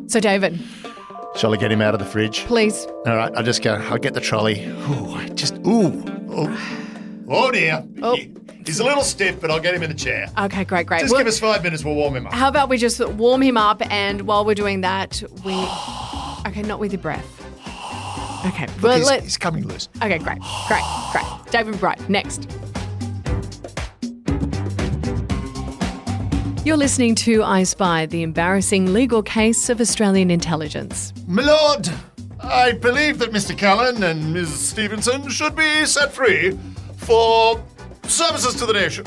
So, David, Shall I get him out of the fridge? please. All right, I'll get the trolley. Oh dear. Oh. He's a little stiff, but I'll get him in the chair. Okay, great. Just Well, give us 5 minutes, we'll warm him up. how about we just warm him up, and while we're doing that, Okay, not with your breath. Okay, Look, he's coming loose. Okay, great. David Bright, next. You're listening to I Spy, the embarrassing legal case of Australian intelligence. My lord, I believe that Mr. Callan and Ms. Stevenson should be set free for services to the nation.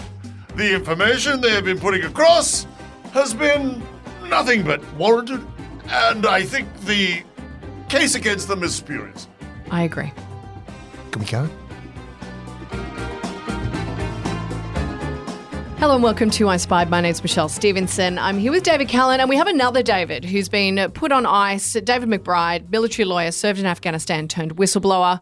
The information they have been putting across has been nothing but warranted, and I think the case against them is spurious. I agree. Can we go? Hello and welcome to I Spy. My name's Michelle Stevenson. I'm here with David Callan, and we have another David who's been put on ice. David McBride, military lawyer, served in Afghanistan, turned whistleblower.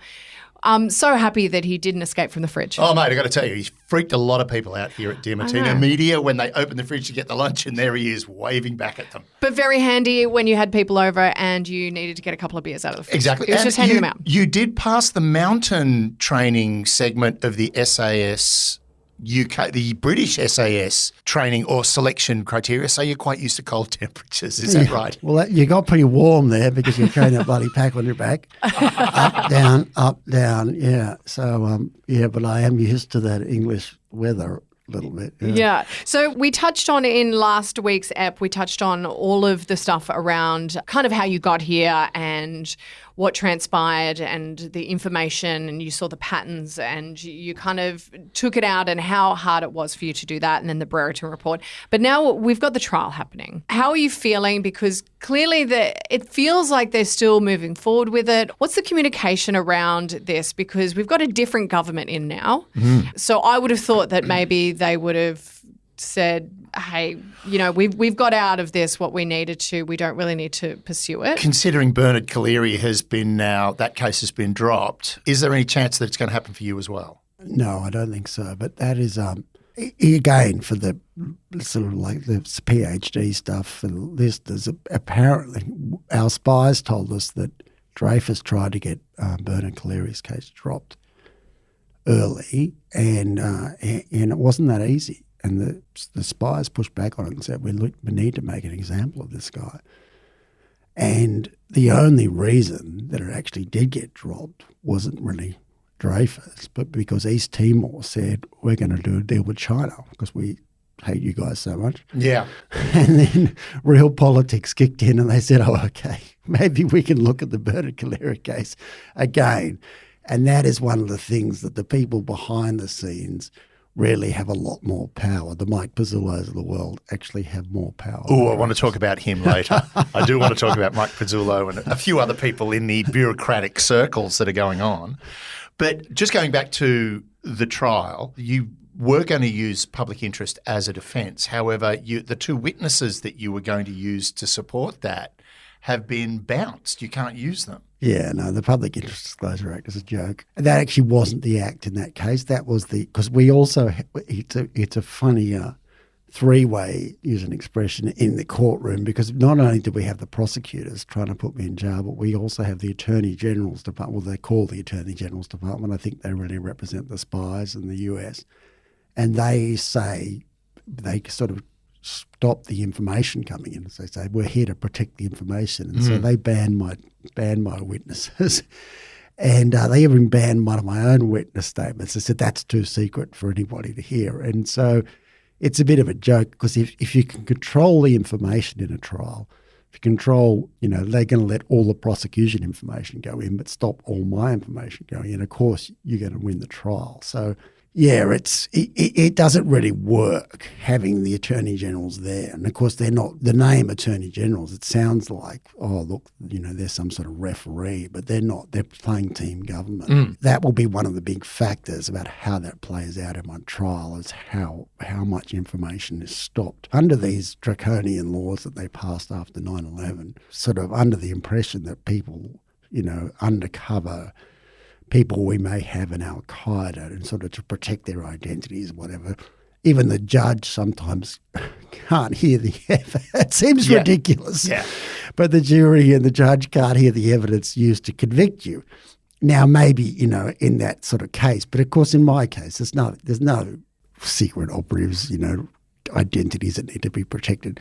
I'm so happy that he didn't escape from the fridge. Oh, mate, I got to tell you, he's freaked a lot of people out here at Diamantina Media when they open the fridge to get the lunch, and there he is waving back at them. But very handy when you had people over and you needed to get a couple of beers out of the fridge. Exactly. He was just handing them out. You did pass the mountain training segment of the SAS UK, the British SAS training or selection criteria, so you're quite used to cold temperatures, is that right? Well, you got pretty warm there because you're carrying that bloody pack on your back. Up, down, yeah. So, but I am used to that English weather a little bit. Yeah. So we touched on in last week's ep, we touched on all of the stuff around kind of how you got here and what transpired and the information, and you saw the patterns and you kind of took it out and how hard it was for you to do that, and then the Brereton report. But now we've got the trial happening. How are you feeling? Because clearly it feels like they're still moving forward with it. What's the communication around this? Because we've got a different government in now. So I would have thought that maybe they would have said, hey, we've got out of this what we needed to. We don't really need to pursue it. Considering Bernard Collaery that case has been dropped, is there any chance that it's going to happen for you as well? No, I don't think so. But that is, again, for the sort of like the PhD stuff and this, apparently our spies told us that Dreyfus tried to get Bernard Collaery's case dropped early, and it wasn't that easy. And the spies pushed back on it and said, we need to make an example of this guy. And the only reason that it actually did get dropped wasn't really Dreyfus, but because East Timor said, we're going to do a deal with China because we hate you guys so much. Yeah. And then real politics kicked in and they said, oh, okay, maybe we can look at the Bernard Collaery case again. And that is one of the things that the people behind the scenes really have a lot more power. The Mike Pizzullos of the world actually have more power. Oh, I want to talk about him later. I do want to talk about Mike Pizzullo and a few other people in the bureaucratic circles that are going on. But just going back to the trial, you were going to use public interest as a defence. However, the two witnesses that you were going to use to support that have been bounced. You can't use them. Yeah, no, the Public Interest Disclosure Act is a joke. That actually wasn't the act in that case. That was because we also, it's a funny three-way, use an expression, in the courtroom, because not only do we have the prosecutors trying to put me in jail, but we also have the Attorney General's Department. Well, they call the Attorney General's Department. I think they really represent the spies in the US. And they say, they sort of stop the information coming in. So they say, we're here to protect the information. And so they banned my witnesses. And they even banned one of my own witness statements. They said, that's too secret for anybody to hear. And so it's a bit of a joke, because if you can control the information in a trial, if you control, they're going to let all the prosecution information go in, but stop all my information going in, of course, you're going to win the trial. So, yeah, it doesn't really work having the Attorney Generals there. And, of course, they're not – the name Attorney Generals, it sounds like, oh, look, they're some sort of referee, but they're not. They're playing team government. That will be one of the big factors about how that plays out in my trial, is how much information is stopped. Under these draconian laws that they passed after 9/11, sort of under the impression that people, undercover – people we may have in Al-Qaeda, and sort of to protect their identities, whatever. Even the judge sometimes can't hear the effort. It seems ridiculous. Yeah. but the jury and the judge can't hear the evidence used to convict you. Now, maybe, in that sort of case, but of course, in my case, there's no secret operatives, identities that need to be protected.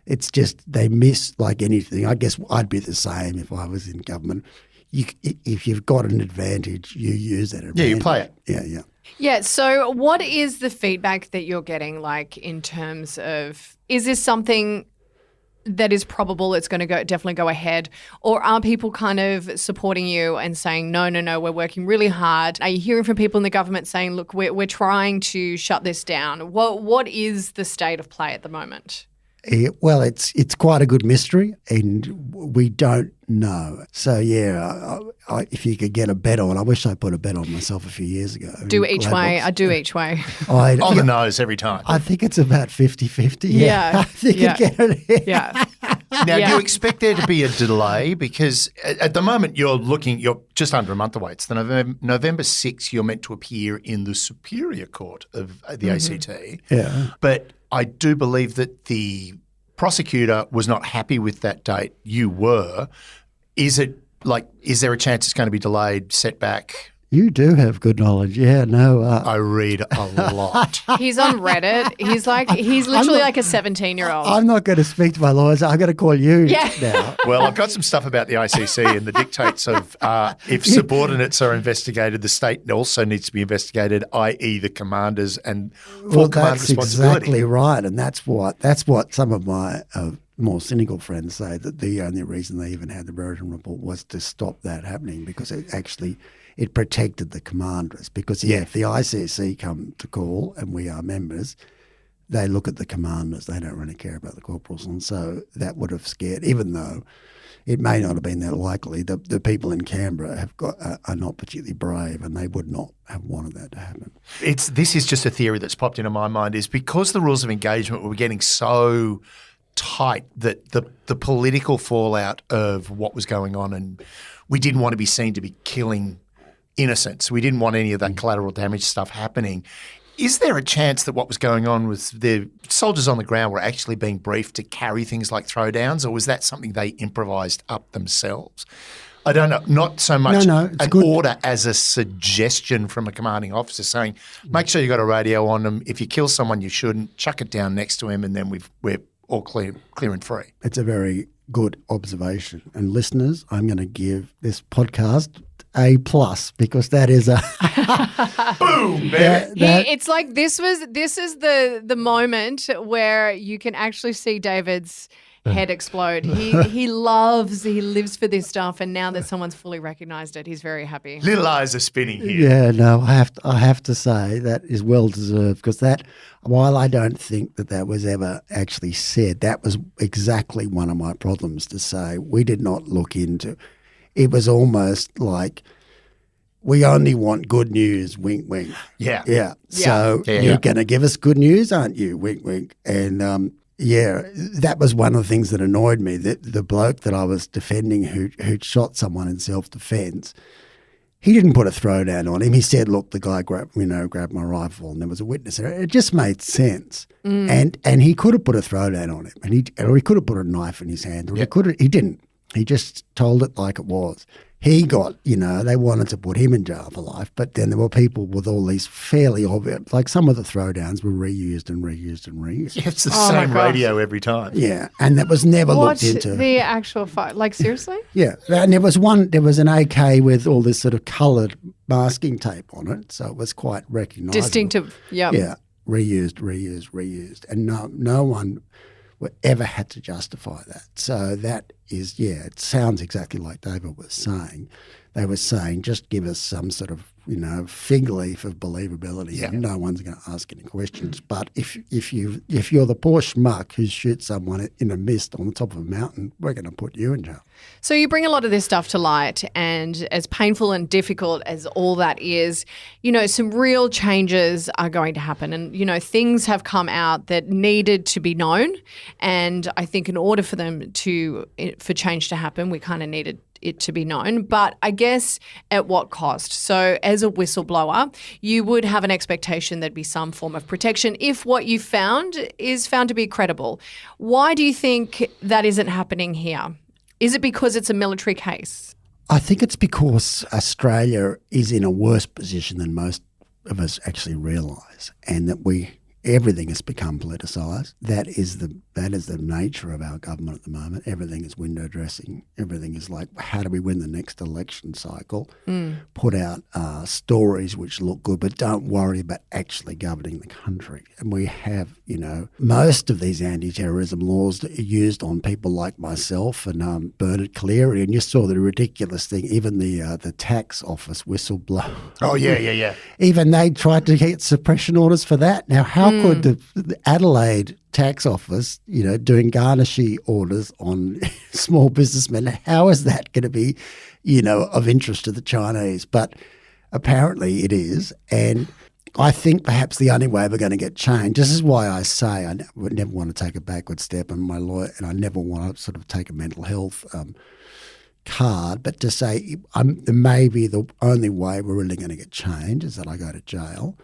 It's just they miss like anything. I guess I'd be the same if I was in government. If you've got an advantage, you use that advantage. Yeah, you play it. Yeah. Yeah, so what is the feedback that you're getting like in terms of, is this something that is probable it's going to definitely go ahead, or are people kind of supporting you and saying, no, we're working really hard? Are you hearing from people in the government saying, look, we're trying to shut this down? What is the state of play at the moment? Well, it's quite a good mystery, and we don't know. So if you could get a bet on, I wish I put a bet on myself a few years ago. Do each way. I do each way. On the nose every time. I think it's about 50-50. Yeah. I think you get it. Yeah. Now, do you expect there to be a delay? Because at the moment you're just under a month away. It's the November 6th you're meant to appear in the Superior Court of the ACT. Yeah. But I do believe that the prosecutor was not happy with that date. You were. Is there a chance it's going to be delayed, set back? You do have good knowledge. Yeah, no. I read a lot. He's on Reddit. He's literally like a 17-year-old. I'm not going to speak to my lawyers. I've got to call you now. Well, I've got some stuff about the ICC and the dictates of if subordinates are investigated, the state also needs to be investigated, i.e. the commanders and full command responsibility. Exactly right, and that's what some of my more cynical friends say, that the only reason they even had the Brereton report was to stop that happening, because it protected the commanders. Because if the ICC come to call and we are members, they look at the commanders. They don't really care about the corporals, and so that would have scared. Even though it may not have been that likely, the people in Canberra are not particularly brave, and they would not have wanted that to happen. This is just a theory that's popped into my mind, is because the rules of engagement were getting so tight that the political fallout of what was going on, and we didn't want to be seen to be killing innocents. We didn't want any of that collateral damage stuff happening. Is there a chance that what was going on was the soldiers on the ground were actually being briefed to carry things like throwdowns, or was that something they improvised up themselves? I don't know. Not so much an order as a suggestion from a commanding officer saying, make sure you got a radio on them. If you kill someone you shouldn't, chuck it down next to him, and then we're all clear and free. It's a very good observation. And listeners, I'm going to give this podcast A+, because that is a boom, baby. It's like this is the moment where you can actually see David's head explode. He lives for this stuff, and now that someone's fully recognised it, he's very happy. Little eyes are spinning here. Yeah, no, I have to say that is well deserved, because that, while I don't think that was ever actually said, that was exactly one of my problems, to say we did not look into. It was almost like, we only want good news, wink, wink. Yeah. Yeah. So you're going to give us good news, aren't you? Wink, wink. And that was one of the things that annoyed me. The bloke that I was defending who'd shot someone in self-defense, he didn't put a throwdown on him. He said, look, the guy grabbed my rifle, and there was a witness there. It just made sense. And he could have put a throwdown on him, or he could have put a knife in his hand, or he didn't. He just told it like it was. He got, they wanted to put him in jail for life, but then there were people with all these fairly obvious, like some of the throwdowns were reused and reused and reused. Yeah, it's the same radio every time. Yeah, and that was never looked into. What's the actual fight? Like, seriously? Yeah, and there was an AK with all this sort of coloured masking tape on it, so it was quite recognisable. Distinctive, yeah, reused, and no one ever had to justify that. So that is, it sounds exactly like David was saying. They were saying, just give us some sort of, fig leaf of believability, and no one's going to ask any questions. But if you're the poor schmuck who shoots someone in a mist on the top of a mountain, we're going to put you in jail. So you bring a lot of this stuff to light, and as painful and difficult as all that is, some real changes are going to happen, and things have come out that needed to be known, and I think in order for for change to happen, we kind of needed it to be known, but I guess at what cost? So as a whistleblower, you would have an expectation there'd be some form of protection if what you found is found to be credible. Why do you think that isn't happening here? Is it because it's a military case? I think it's because Australia is in a worse position than most of us actually realise, and that everything has become politicised. That is the nature of our government at the moment. Everything is window dressing. Everything is like, how do we win the next election cycle? Put out stories which look good, but don't worry about actually governing the country. And we have, most of these anti-terrorism laws that are used on people like myself and Bernard Cleary. And you saw the ridiculous thing, even the tax office whistleblower. Oh, yeah. Even they tried to get suppression orders for that. Now, how could the Adelaide tax office, doing garnishee orders on small businessmen, how is that going to be, of interest to the Chinese? But apparently it is. And I think perhaps the only way we're going to get change, this is why I say I would never want to take a backward step, and my lawyer, and I never want to sort of take a mental health card, but to say maybe the only way we're really going to get change is that I go to jail.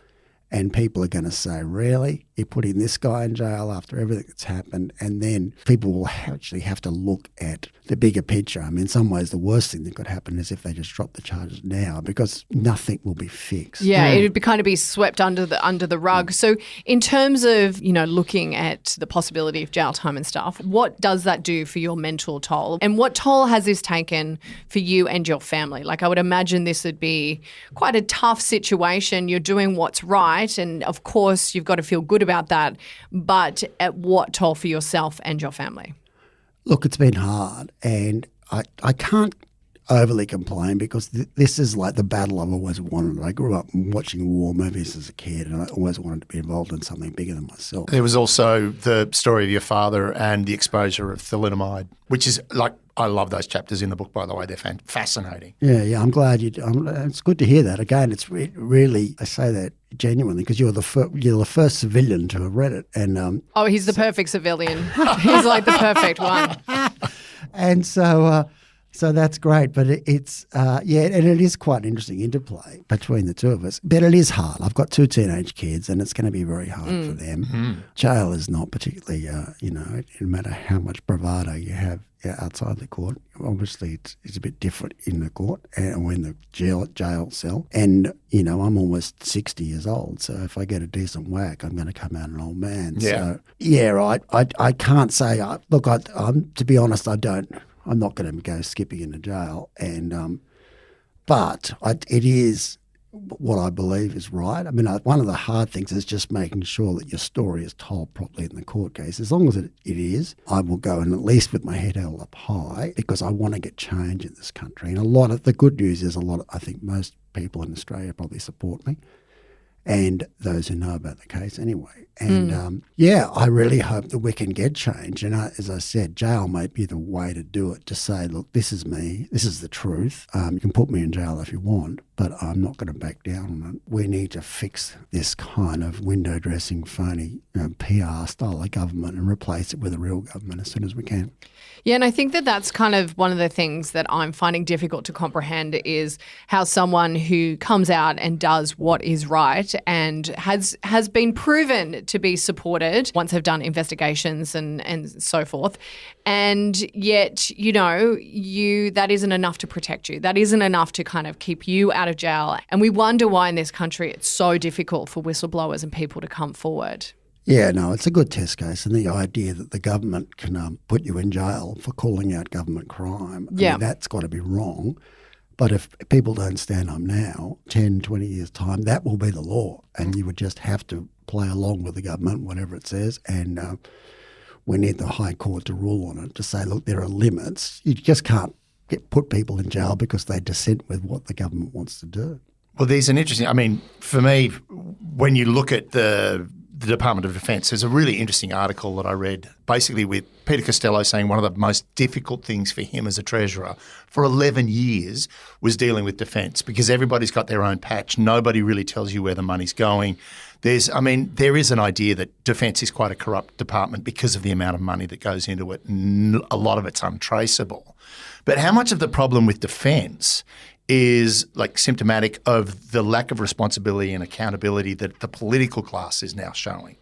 And people are going to say, really? You're putting this guy in jail after everything that's happened? And then people will actually have to look at the bigger picture. I mean, in some ways, the worst thing that could happen is if they just drop the charges now, because nothing will be fixed. Yeah, it would kind of be swept under the rug. So in terms of, looking at the possibility of jail time and stuff, what does that do for your mental toll? And what toll has this taken for you and your family? Like, I would imagine this would be quite a tough situation. You're doing what's right. And of course, you've got to feel good about that. But at what toll for yourself and your family? Look, it's been hard, and I can't overly complain because this is like the battle I've always wanted. I grew up watching war movies as a kid, and I always wanted to be involved in something bigger than myself. There was also the story of your father and the exposure of thalidomide, which is like, I love those chapters in the book, by the way. They're fascinating. Yeah, I'm glad you. It's good to hear that. Again, it's really, I say that genuinely because you're the first civilian to have read it, and he's the perfect civilian. He's like the perfect one. And so that's great, but it's and it is quite an interesting interplay between the two of us. But it is hard. I've got 2 teenage kids, and it's going to be very hard for them. Mm-hmm. Jail is not particularly, no matter how much bravado you have outside the court. Obviously, it's a bit different in the court or in the jail cell. And I'm almost 60 years old, so if I get a decent whack, I'm going to come out an old man. Yeah. So I can't say. Look, I'm to be honest, I'm not going to go skipping into jail, but it is what I believe is right. I mean, one of the hard things is just making sure that your story is told properly in the court case. As long as it is, I will go and at least with my head held up high because I want to get change in this country. And the good news is I think most people in Australia probably support me. And those who know about the case anyway. And I really hope that we can get change. And as I said, jail might be the way to do it, to say, look, this is me, this is the truth. You can put me in jail if you want, but I'm not going to back down on it. We need to fix this kind of window dressing, phony PR style of government and replace it with a real government as soon as we can. Yeah, and I think that's kind of one of the things that I'm finding difficult to comprehend is how someone who comes out and does what is right and has been proven to be supported once they've done investigations and so forth, and yet, that isn't enough to protect you. That isn't enough to kind of keep you out of jail. And we wonder why in this country it's so difficult for whistleblowers and people to come forward. Yeah, no, it's a good test case, and the idea that the government can put you in jail for calling out government crime, I mean, that's got to be wrong. But if people don't stand up now, 10, 20 years' time, that will be the law, and you would just have to play along with the government, whatever it says, and we need the High Court to rule on it, to say, look, there are limits. You just can't put people in jail because they dissent with what the government wants to do. Well, there's an interesting – I mean, for me, when you look at the Department of Defence, there's a really interesting article that I read basically with Peter Costello saying one of the most difficult things for him as a treasurer for 11 years was dealing with defence because everybody's got their own patch. Nobody really tells you where the money's going. There is an idea that defence is quite a corrupt department because of the amount of money that goes into it, and a lot of it's untraceable. But how much of the problem with defence is like symptomatic of the lack of responsibility and accountability that the political class is now showing?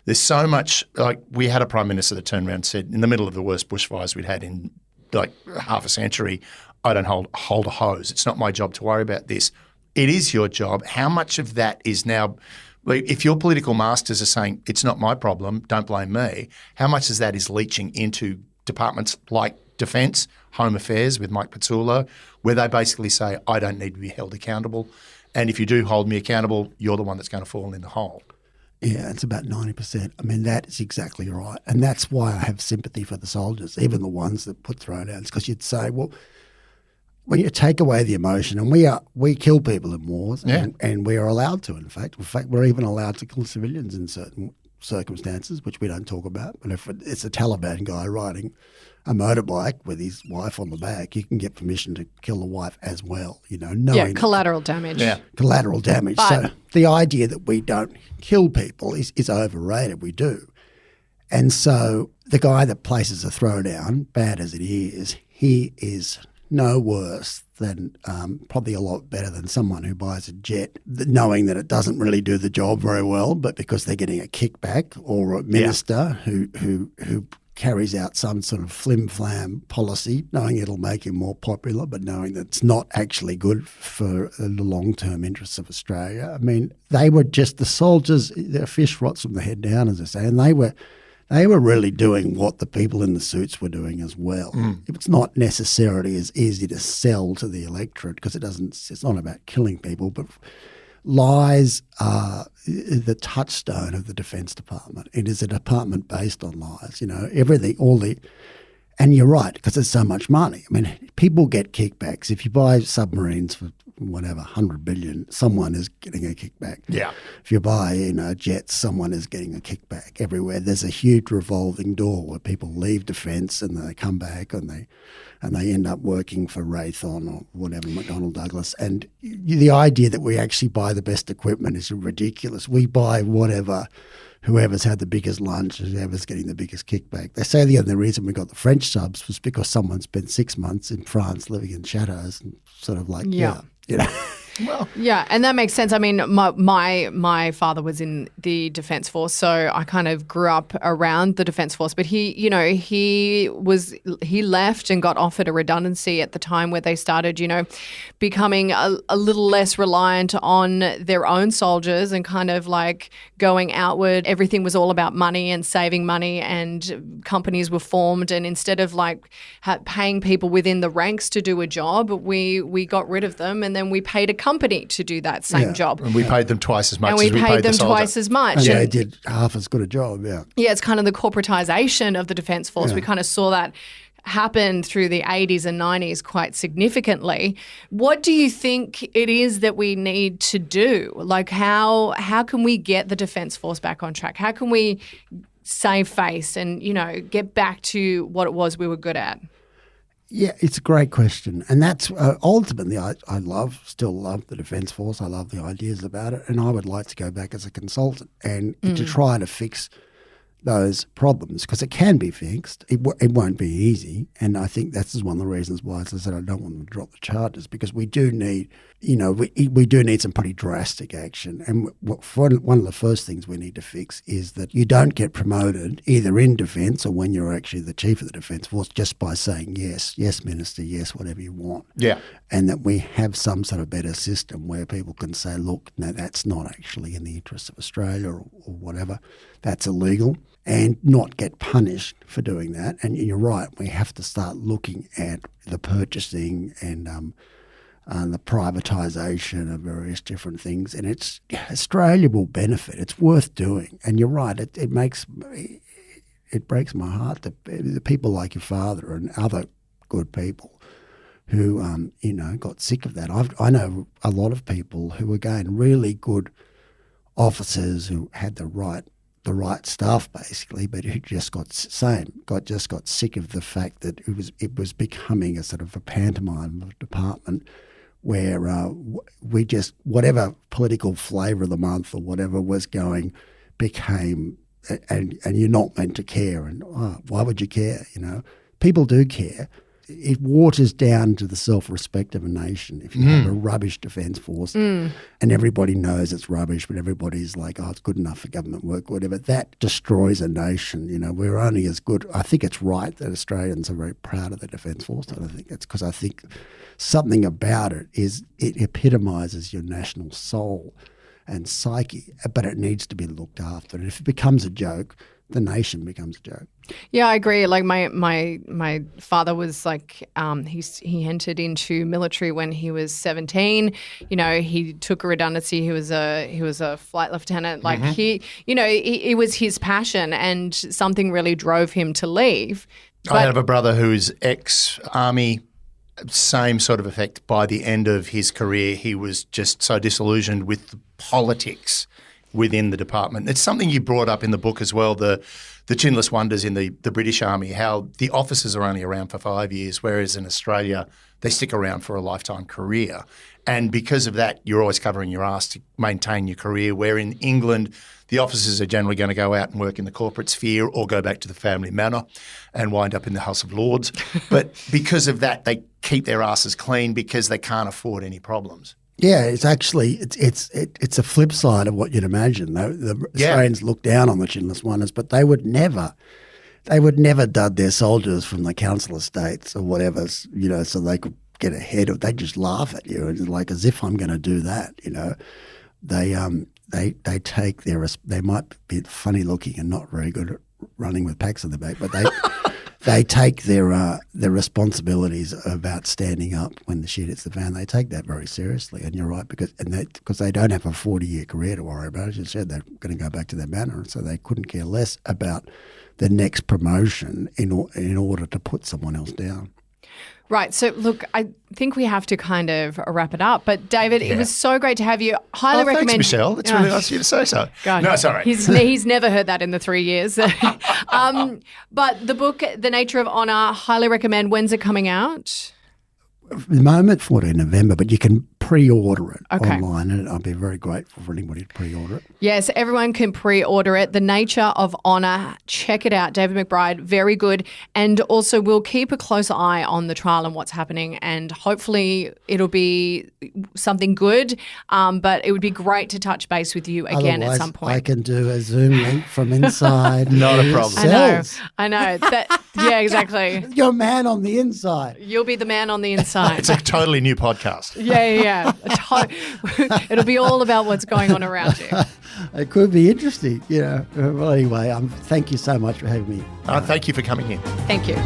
There's so much, like we had a Prime Minister that turned around and said in the middle of the worst bushfires we'd had in like half a century, I don't hold a hose. It's not my job to worry about this. It is your job. How much of that is now, if your political masters are saying it's not my problem, don't blame me, how much of that is leaching into departments like Defence, Home Affairs with Mike Pezzullo, where they basically say, I don't need to be held accountable. And if you do hold me accountable, you're the one that's going to fall in the hole. Yeah, it's about 90%. I mean, that is exactly right. And that's why I have sympathy for the soldiers, even the ones that put throwdowns, because you'd say, well, when you take away the emotion, and we kill people in wars, and we are allowed to, in fact. In fact, we're even allowed to kill civilians in certain circumstances, which we don't talk about. But if it's a Taliban guy riding a motorbike with his wife on the back, you can get permission to kill the wife as well, knowing collateral damage. Yeah. Collateral damage. But so the idea that we don't kill people is overrated. We do. And so the guy that places a throwdown, bad as it is, he is no worse than probably a lot better than someone who buys a jet knowing that it doesn't really do the job very well, but because they're getting a kickback, or a minister who carries out some sort of flim-flam policy, knowing it'll make him more popular, but knowing that it's not actually good for the long-term interests of Australia. I mean, they were just the soldiers, the fish rots from the head down, as I say, and they were really doing what the people in the suits were doing as well. It's not necessarily as easy to sell to the electorate because it's not about killing people, but lies are the touchstone of the Defence Department. It is a department based on lies, everything, and you're right, because there's so much money. I mean, people get kickbacks. If you buy submarines for whatever, 100 billion, someone is getting a kickback. Yeah. If you buy, jets, someone is getting a kickback everywhere. There's a huge revolving door where people leave Defence and they come back and they end up working for Raytheon or whatever, McDonnell Douglas. And the idea that we actually buy the best equipment is ridiculous. We buy whoever's had the biggest lunch, whoever's getting the biggest kickback. They say the only reason we got the French subs was because someone spent 6 months in France living in shadows and sort of like, Well, yeah, and that makes sense. I mean, my father was in the Defence Force, so I kind of grew up around the Defence Force. But he left and got offered a redundancy at the time where they started, becoming a little less reliant on their own soldiers and kind of like going outward. Everything was all about money and saving money, and companies were formed. And instead of like paying people within the ranks to do a job, we got rid of them, and then we paid a company to do that same job. And we paid them twice as much and as we paid them the soldier. twice as much. And they did half as good a job, Yeah, it's kind of the corporatization of the Defence Force. We kind of saw that happen through the 80s and 90s quite significantly. What do you think it is that we need to do? Like how can we get the Defence Force back on track? How can we save face and, get back to what it was we were good at? Yeah, it's a great question. And that's ultimately, I still love the Defence Force. I love the ideas about it. And I would like to go back as a consultant and to try to fix those problems, because it can be fixed. It won't be easy. And I think that's one of the reasons why, as I said, I don't want to drop the charges, because we do need, we do need some pretty drastic action. And one of the first things we need to fix is that you don't get promoted either in defence or when you're actually the chief of the Defence Force just by saying yes, Minister, yes, whatever you want. Yeah. And that we have some sort of better system where people can say, look, no, that's not actually in the interests of Australia or whatever. That's illegal. And not get punished for doing that. And you're right, we have to start looking at the purchasing and the privatisation of various different things. And Australia will benefit. It's worth doing. And you're right, it breaks my heart that the people like your father and other good people who got sick of that. I know a lot of people who, again, really good officers who had the right stuff basically, but who just got sick of the fact that it was becoming a sort of a pantomime of a department where we just, whatever political flavour of the month or whatever was going became, and you're not meant to care. And why would you care? People do care. it waters down to the self-respect of a nation if you have a rubbish defence force and everybody knows it's rubbish, but everybody's like, oh, it's good enough for government work, whatever. That destroys a nation. You know, we're only as good. I think it's right that Australians are very proud of the Defence Force. I think it's because I think something about it is it epitomises your national soul and psyche, but it needs to be looked after. And if it becomes a joke, the nation becomes a joke. Yeah, I agree. Like my father was like, he entered into military when he was 17. You know, he took a redundancy. He was a flight lieutenant. Like it was his passion, and something really drove him to leave. I have a brother who's ex-army. Same sort of effect. By the end of his career, he was just so disillusioned with the politics within the department. It's something you brought up in the book as well, the chinless wonders in the British Army, how the officers are only around for 5 years, whereas in Australia they stick around for a lifetime career. And because of that, you're always covering your ass to maintain your career, where in England the officers are generally going to go out and work in the corporate sphere or go back to the family manor and wind up in the House of Lords. But because of that, they keep their asses clean because they can't afford any problems. Yeah, it's actually it's a flip side of what you'd imagine. The Australians look down on the chinless wonders, but they would never dud their soldiers from the council estates or whatever, you know, so they could get ahead of. They just laugh at you and like as if I'm going to do that, you know. They take their. They might be funny looking and not very good at running with packs on their back, but they take their responsibilities about standing up when the shit hits the fan. They take that very seriously, and you're right because they don't have a 40-year career to worry about. As you said, they're going to go back to their manor, so they couldn't care less about the next promotion in order to put someone else down. Right. So, look, I think we have to kind of wrap it up. But, David, it was so great to have you. Highly recommend. Thanks, Michelle. It's really nice of you to say so. God, no, it's all right. He's never heard that in the 3 years. But the book, The Nature of Honour, highly recommend. When's it coming out? At the moment, 14 November, but you can pre-order it online, and I'd be very grateful for anybody to pre-order it. Yes, everyone can pre-order it. The Nature of Honour. Check it out. David McBride, very good. And also we'll keep a close eye on the trial and what's happening, and hopefully it'll be something good. But it would be great to touch base with you again at some point. I can do a Zoom link from inside. Not a problem. I know. Yeah, exactly. You're a man on the inside. You'll be the man on the inside. It's a totally new podcast. Yeah. It'll be all about what's going on around you. It could be interesting, you know. Well, anyway, thank you so much for having me. Thank you for coming in. Thank you.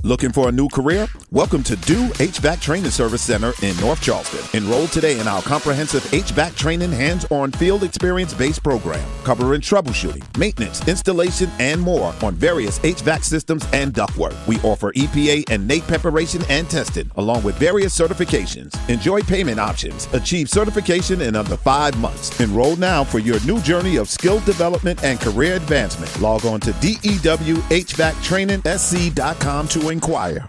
Looking for a new career? Welcome to Do HVAC Training Service Center in North Charleston. Enroll today in our comprehensive HVAC training hands-on field experience-based program, covering troubleshooting, maintenance, installation, and more on various HVAC systems and ductwork. We offer EPA and NAEP preparation and testing, along with various certifications. Enjoy payment options. Achieve certification in under 5 months. Enroll now for your new journey of skill development and career advancement. Log on to dewhvactrainingsc.com to inquire.